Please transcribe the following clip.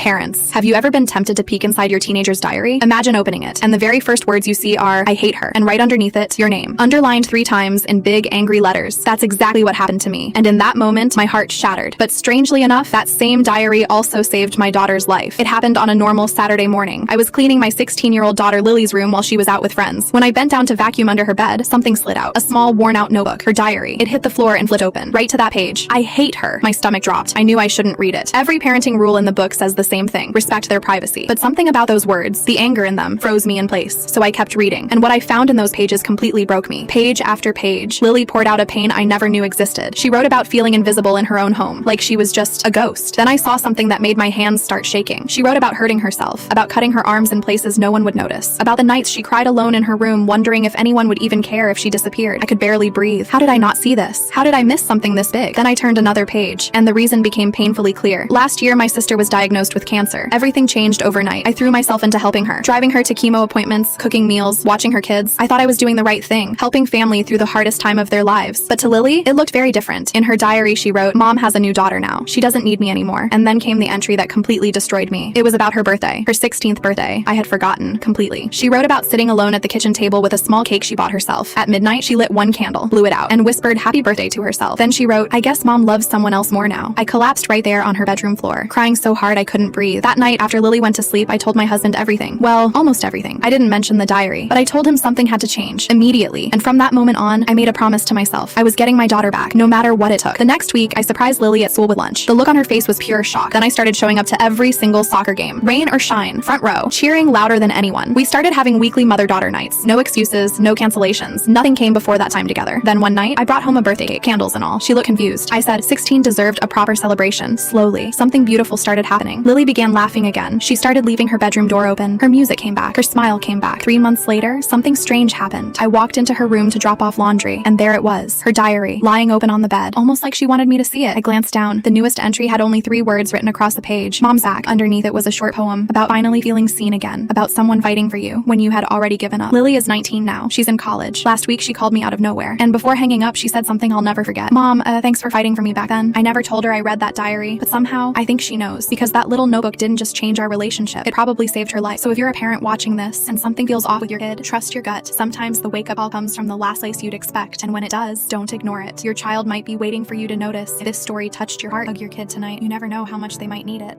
Parents, have you ever been tempted to peek inside your teenager's diary? Imagine opening it, and the very first words you see are, "I hate her," and right underneath it, your name, underlined 3 times in big, angry letters. That's exactly what happened to me, and in that moment, my heart shattered. But strangely enough, that same diary also saved my daughter's life. It happened on a normal Saturday morning. I was cleaning my 16-year-old daughter Lily's room while she was out with friends. When I bent down to vacuum under her bed, something slid out. A small, worn-out notebook, her diary. It hit the floor and flipped open. Right to that page. "I hate her." My stomach dropped. I knew I shouldn't read it. Every parenting rule in the book says the same thing. Respect their privacy. But something about those words, the anger in them, froze me in place. So I kept reading. And what I found in those pages completely broke me. Page after page, Lily poured out a pain I never knew existed. She wrote about feeling invisible in her own home, like she was just a ghost. Then I saw something that made my hands start shaking. She wrote about hurting herself, about cutting her arms in places no one would notice, about the nights she cried alone in her room, wondering if anyone would even care if she disappeared. I could barely breathe. How did I not see this? How did I miss something this big? Then I turned another page, and the reason became painfully clear. Last year, my sister was diagnosed with cancer. Everything changed overnight. I threw myself into helping her, driving her to chemo appointments, cooking meals, watching her kids. I thought I was doing the right thing, helping family through the hardest time of their lives. But to Lily, it looked very different. In her diary, she wrote, "Mom has a new daughter now. She doesn't need me anymore." And then came the entry that completely destroyed me. It was about her birthday, her 16th birthday. I had forgotten completely. She wrote about sitting alone at the kitchen table with a small cake she bought herself. At midnight, she lit one candle, blew it out, and whispered happy birthday to herself. Then she wrote, "I guess Mom loves someone else more now." I collapsed right there on her bedroom floor, crying so hard I couldn't breathe. That night, after Lily went to sleep, I told my husband everything. Well, almost everything. I didn't mention the diary, but I told him something had to change immediately. And from that moment on, I made a promise to myself. I was getting my daughter back, no matter what it took. The next week, I surprised Lily at school with lunch. The look on her face was pure shock. Then I started showing up to every single soccer game, rain or shine, front row, cheering louder than anyone. We started having weekly mother-daughter nights. No excuses, no cancellations. Nothing came before that time together. Then one night, I brought home a birthday cake, candles and all. She looked confused. I said 16 deserved a proper celebration. Slowly, something beautiful started happening. Lily began laughing again. She started leaving her bedroom door open. Her music came back. Her smile came back. 3 months later, something strange happened. I walked into her room to drop off laundry, and there it was, her diary, lying open on the bed, almost like she wanted me to see it. I glanced down. The newest entry had only 3 words written across the page. "Mom's back." Underneath it was a short poem about finally feeling seen again, about someone fighting for you when you had already given up. Lily is 19 now. She's in college. Last week, she called me out of nowhere, and before hanging up, she said something I'll never forget. "Mom, thanks for fighting for me back then." I never told her I read that diary, but somehow, I think she knows, because that little notebook didn't just change our relationship, it probably saved her life. So if you're a parent watching this, and something feels off with your kid, trust your gut. Sometimes the wake-up call comes from the last place you'd expect, and when it does, don't ignore it. Your child might be waiting for you to notice. If this story touched your heart, hug your kid tonight. You never know how much they might need it.